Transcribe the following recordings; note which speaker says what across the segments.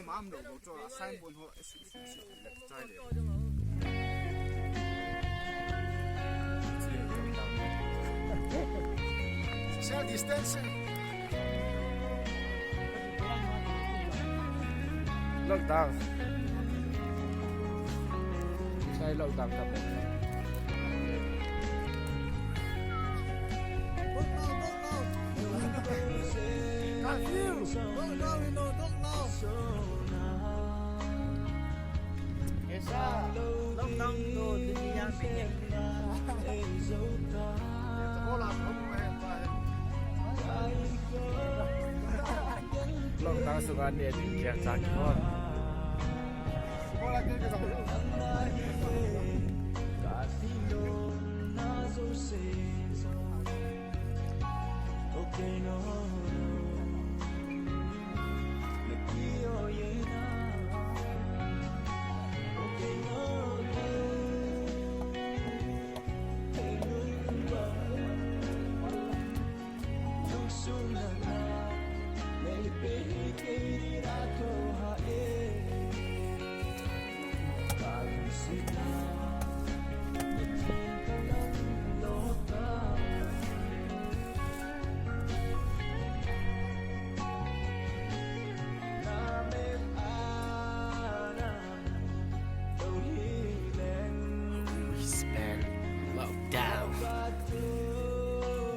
Speaker 1: 马唔到做啦，三半號是真係。Social distance.
Speaker 2: Lockdown. Saya lockdown kamu.
Speaker 3: Lockdown tu dunia minyak.
Speaker 2: Lockdown suka dia dia sakit.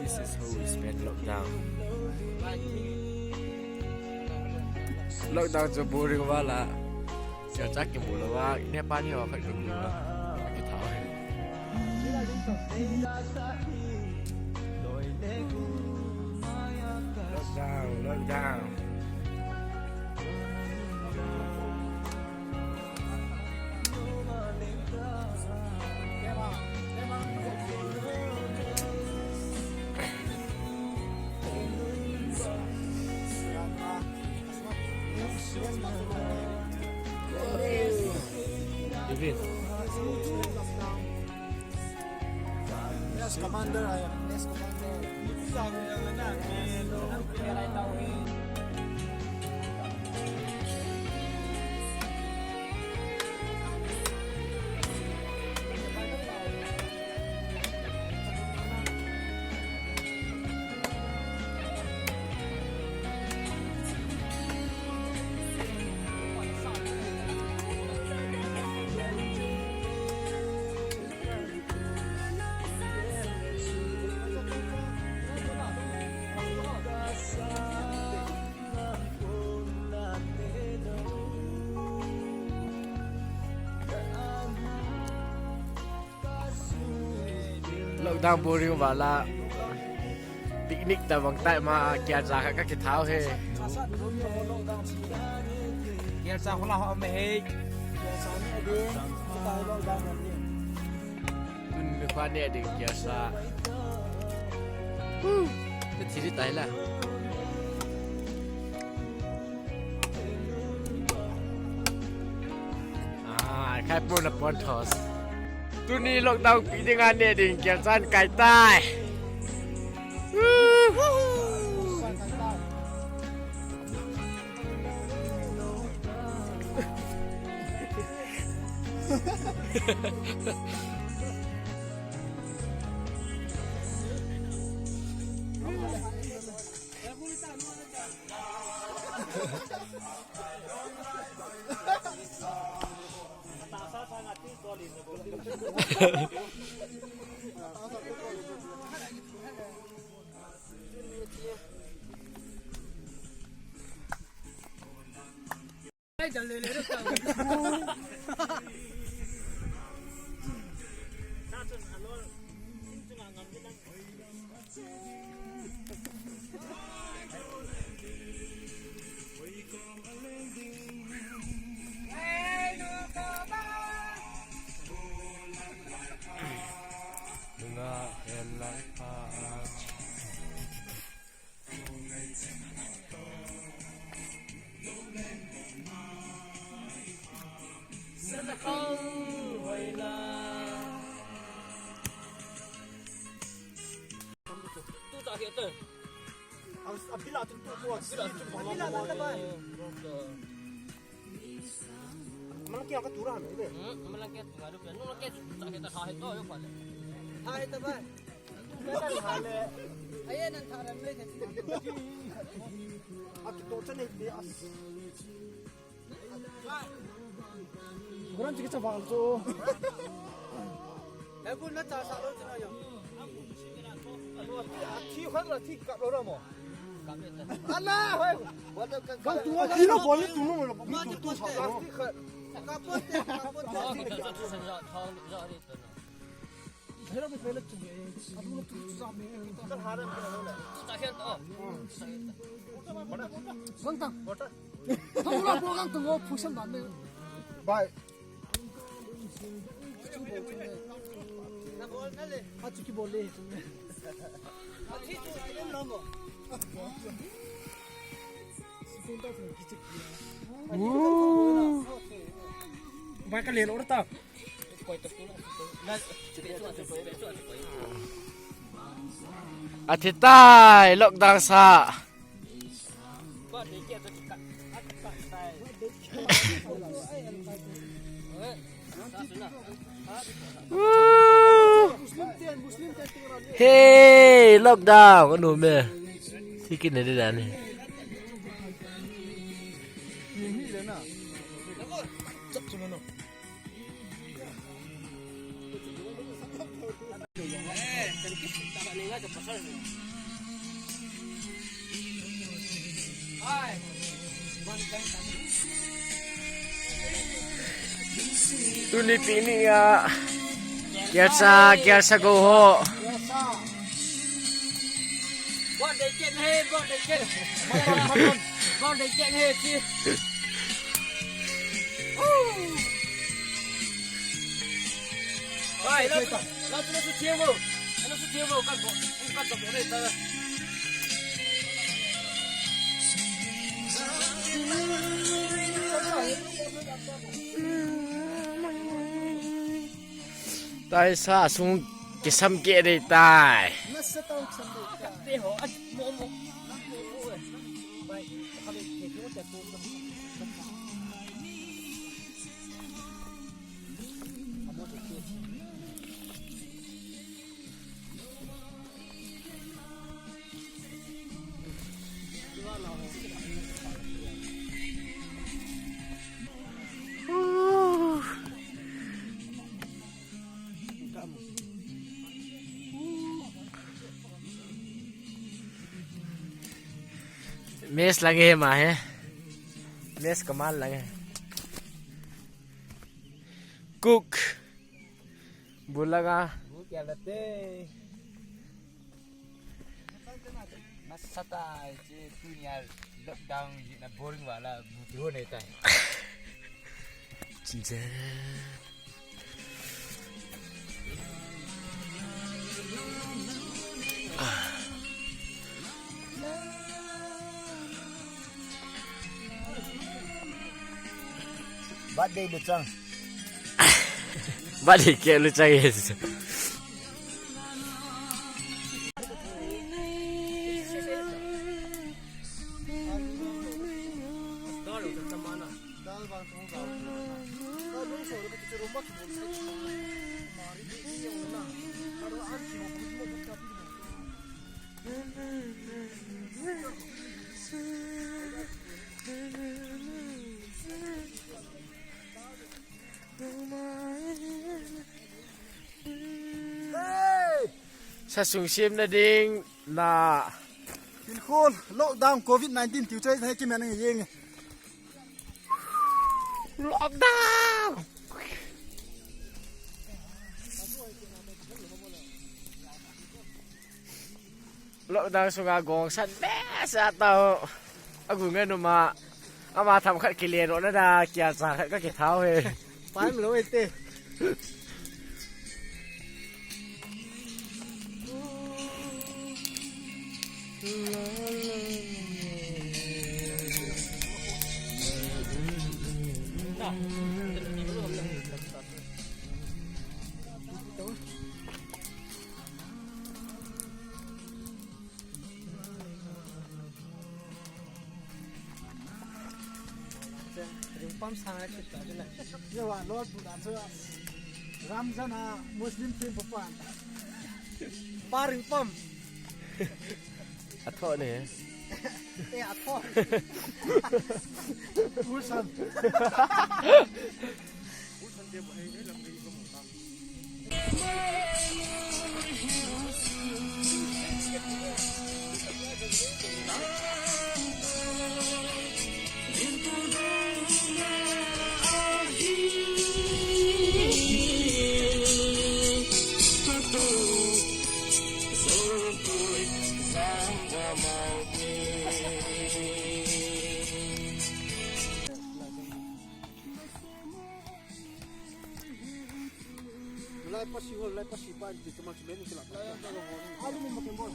Speaker 2: This is how we spend lockdown. Lockdown cho boring quá là giờ chắc cái mùa là nè bao nhiêu phải được nữa cái thảo này. Lockdown. David.
Speaker 1: Yes, Commander. Yes, Commander.
Speaker 2: Lockdown boring quá là picnic tại vòng tại mà kia ra các cái tháo he.
Speaker 3: Kia ra không là họ mày.
Speaker 2: Mình quan niệm đến kia ra. Cái gì đi tới là. Khai buôn là buôn thос. Tu ni lockdown pi dengan ni ding kiasan kai tai.
Speaker 1: Malang kaya katuran ini.
Speaker 3: Malang ket ngadu kan. Nung ket tak kita thai to yo pale. Thai ta ba. Ayen nan tharam le ke.
Speaker 1: Aku tu cene dia as. Kurang cikgu cakap tu.
Speaker 3: Aku nak tak sa lo cina yo.
Speaker 1: Ti kau tu ti kat orang mo.
Speaker 3: Alah, hoi.
Speaker 1: Kau tu ti lo boleh tu lo tu cakap.
Speaker 3: Kapot te.
Speaker 1: Hera be pelet tu. Aku lo tu sampai. Kita haram kita lo lah.
Speaker 3: Tak hian to.
Speaker 1: Bantang. Kau lo program tu lo pusing dan ni. Bye.
Speaker 3: Na bol na le.
Speaker 1: Acu ki boleh.
Speaker 3: Aci tu ayam lomo.
Speaker 1: Baik kali lo tak.
Speaker 2: Atitai lockdown sa. Hey, lockdown ano me? Sikin na din ani. Tuni pini ya. Kiasa goho.
Speaker 3: Bọn đấy chuyện hết, bọn đấy chuyện. Bọn đấy chuyện hết chứ. Rồi, nó sẽ chiêu vào. Nó sẽ chiêu vào căn tổng này tơ.
Speaker 2: Tai sa sung kisam ke dei tai.
Speaker 3: Tê hổ ăn mồm. Vậy, không biết thì nó sẽ cuốn đâu.
Speaker 2: Mes lagi mah ya. Mes kemal lagi. Cook. Bulaga.
Speaker 3: Bukan letih. Masa tak punya lockdown na boring wala butuh ni tay.
Speaker 2: Cinta.
Speaker 1: Badai lucang.
Speaker 2: Balik ke lu cari. Sa sungsim na ding na
Speaker 1: Khôn lockdown COVID-19 tiêu chơi hay cái mẹ này yên.
Speaker 2: lockdown. Lockdown sunga gong san besa tao. Aku ngano ma ama tham khat kilian ona da kia sa khat ka ke thao he.
Speaker 1: Phải mà lỗi tê. ringpam sang cái chuyện đó này giờ là lo tụi đàn sơ Ramzan Muslim team papan ba ringpam
Speaker 2: à thôi này
Speaker 1: à thôi Usan dia buat ini dalam diri kamu lai pasi pan di teman sebenarnya kelak. Alu ni makan bol.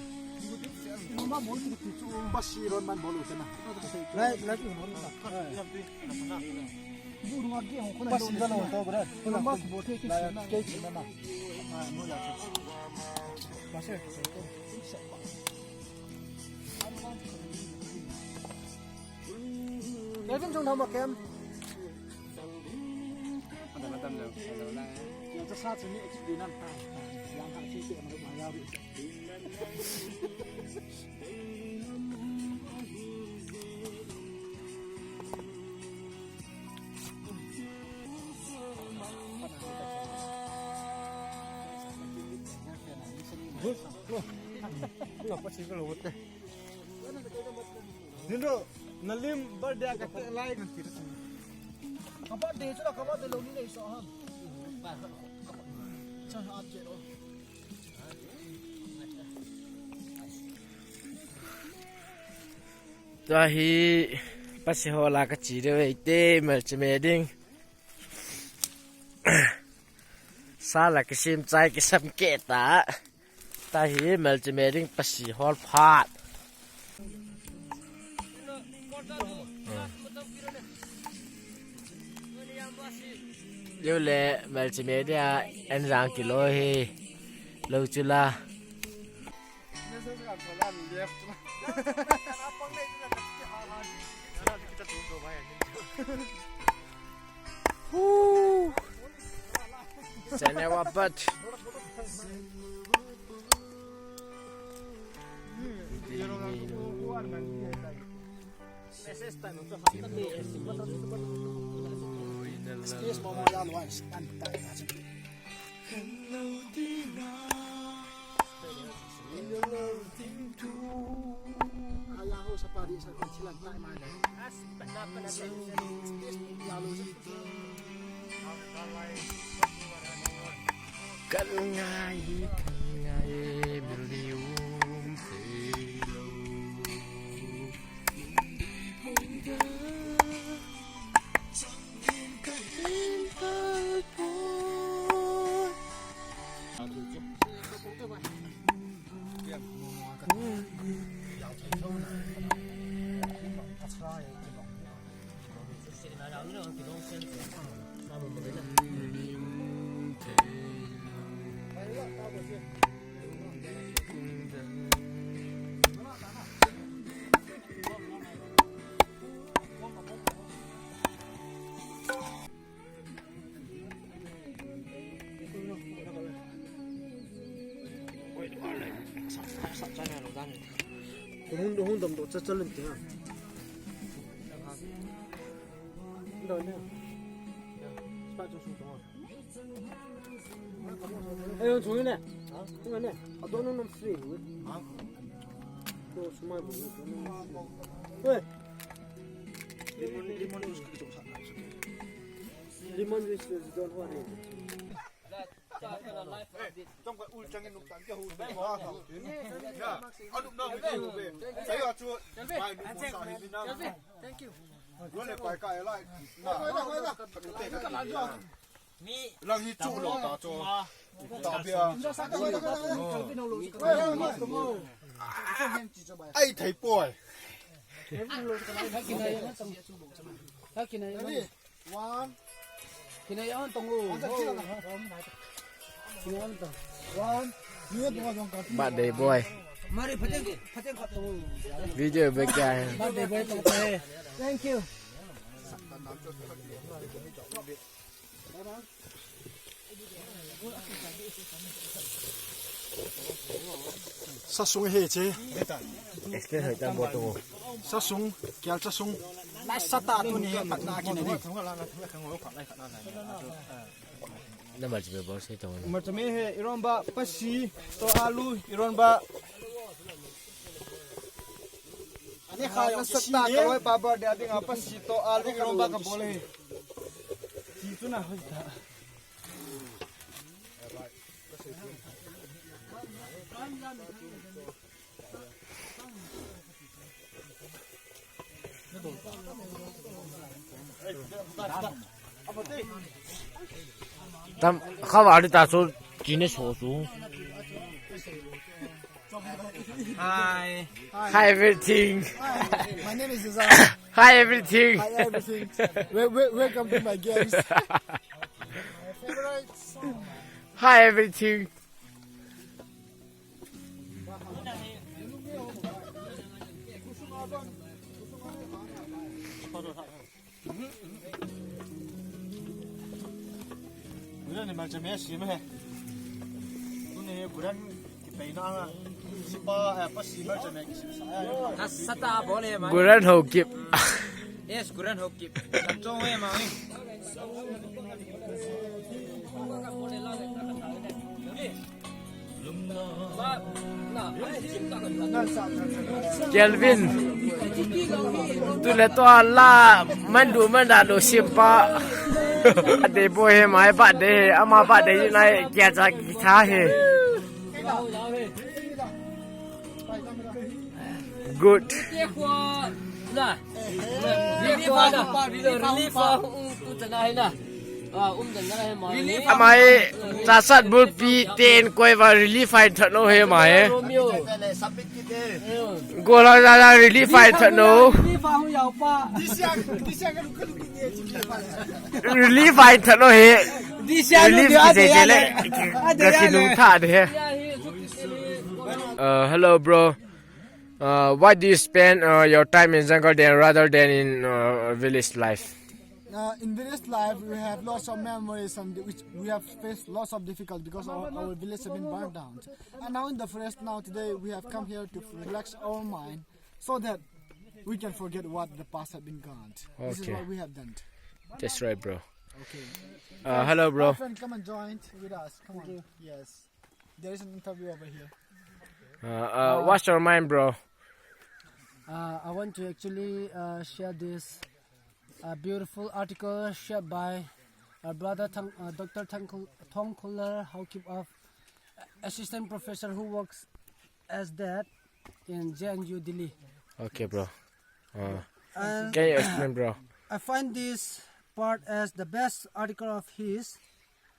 Speaker 1: Mama bol tu tu pasi ron man bol sana. Lai tu bol tak. Bu rumah dia orang kena pasi dalam tu berat. Mama bol tu ke sana. Ke sana. Mula. Pasal. Kevin trong đâu mà kem? Tâm đâu. Cho sát sini di nanti yang hak sisi menurut Maya Ngapa sih kalau betul? Dulu nalim berdia kata lain nanti. Kapan dia sudah kapan dia lalu ni sohan.
Speaker 2: Cho hi bác sĩ họ là cái chỉ để vậy tê mà chỉ mẹ đinh sao là cái sim trái cái sâm kẹt ta ta hi mà chỉ mẹ đinh bác sĩ họ phát yêu lệ mà chỉ mẹ đinh anh rằng kilo hi lâu chưa la Sana wapat. Kan ngai berlium telo Hung dom do chachalan ti ha. Đâu nè. Spa cho su to. Ê 종이 nè. 종이 nè. 아 너는 놈 free. 아. 또 수마 뭐. 왜? 리몬 주스 그게 좀 사. 리몬 주스 don't worry. Trong cái ul trăng nục tán cái hùn này quá hảo tuyến. Dạ, ăn đụng đâu cái hùn về. Thấy là chua. Mai mình muốn xài đi Nam. Thank you. Luôn lại quay cài lại. Làm như trụ lọ tao cho. Tao bia. Ai thấy bồi. Bạn để boy. Video baik ya.
Speaker 1: Thank you. sát súng hệ chế
Speaker 3: Explain hơi tăng bộ đồ.
Speaker 1: sát súng kéo sát súng lại sát ta tu này bắt na kia này
Speaker 3: Nó mà chỉ về bao xe trong.
Speaker 2: Mà chấm he iron ba pasi to alu iron ba.
Speaker 1: anh khai
Speaker 2: Ang sakta ka wai baba dia ding apa si to alu iron ba kabol he. Itu na hoy ta.
Speaker 3: Tam khá vào đi ta số chỉ nên số xuống.
Speaker 2: Hi.
Speaker 3: Hi everything.
Speaker 1: my name is Zizan.
Speaker 3: Hi everything.
Speaker 1: Hi everything. Welcome to my games. My favorite song.
Speaker 3: Hi everything.
Speaker 2: Bulan ni macam si meh. Ini bulan kita ina siapa apa si macam saya.
Speaker 4: Sata boleh mai.
Speaker 3: Guran hậu kịp.
Speaker 4: Yes, Quran hokip. Kacau we mai.
Speaker 3: Kelvin. Tu le to la mandu manda do simpa. Ade boy mai ba de ama ba de nai kya cha ki tha he. Good.
Speaker 4: Nah. Relief dah. Relief tengah dah. Tengah mai.
Speaker 3: Amai cha sat bul pi ten koi va relief fight thano he mai. Go la la relief fight thano. Relief fight thano he. Relief ki je le. Kasi nu tha de he. Hello bro. Why do you spend your time in jungle then rather than in village life?
Speaker 1: In village life, we have lots of memories and which we have faced lots of difficulty because our village have been burned down. And now in the forest, now today we have come here to relax our mind so that we can forget what the past have been gone. This is
Speaker 3: Okay.
Speaker 1: what we have done.
Speaker 3: That's right, bro.
Speaker 1: Okay.
Speaker 3: Hello, bro.
Speaker 1: My friend, come and join with us. Come on. Yes. There is an interview over here.
Speaker 3: What's your mind, bro?
Speaker 5: I want to actually share this beautiful article shared by our brother Dr. Thong Kuller Haokip, assistant professor who works as that in JNU Delhi.
Speaker 3: Okay, bro.
Speaker 5: And
Speaker 3: Can you explain, bro?
Speaker 5: I find this part as the best article of his,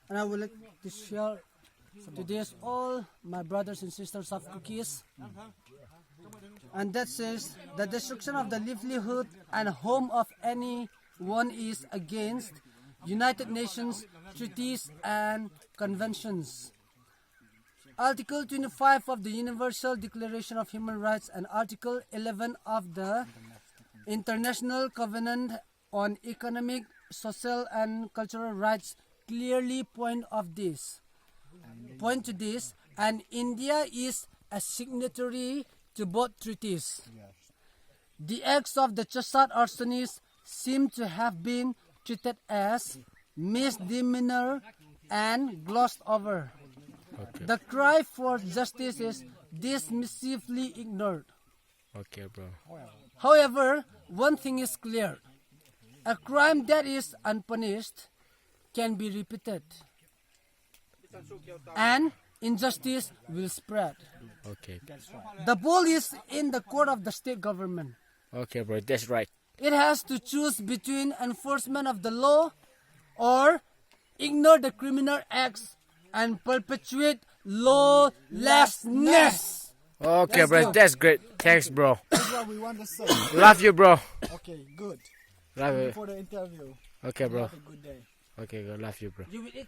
Speaker 5: and I would like to share to this all my brothers and sisters of cookies. And that says the destruction of the livelihood and home of anyone is against United Nations treaties and conventions. Article 25 of the Universal Declaration of Human Rights and Article 11 of the International Covenant on Economic, Social and Cultural Rights clearly point to this, and India is a signatory to both treaties. The acts of the Chasad arsonists seem to have been treated as misdemeanor and glossed over.
Speaker 3: Okay.
Speaker 5: The cry for justice is dismissively ignored.
Speaker 3: Okay, bro.
Speaker 5: However, one thing is clear. A crime that is unpunished can be repeated, and injustice will spread.
Speaker 3: Okay.
Speaker 5: The ball is in the court of the state government.
Speaker 3: Okay, bro. That's right.
Speaker 5: It has to choose between enforcement of the law or ignore the criminal acts and perpetuate lawlessness.
Speaker 3: Okay, bro. That's great. Thanks, bro.
Speaker 1: That's what we want to say.
Speaker 3: Love you, bro.
Speaker 1: Okay, good.
Speaker 3: Love
Speaker 1: Thank you
Speaker 3: you.
Speaker 1: for the interview.
Speaker 3: Okay, bro.
Speaker 1: Have a good day.
Speaker 3: Okay, good. Love you, bro.
Speaker 5: You will eat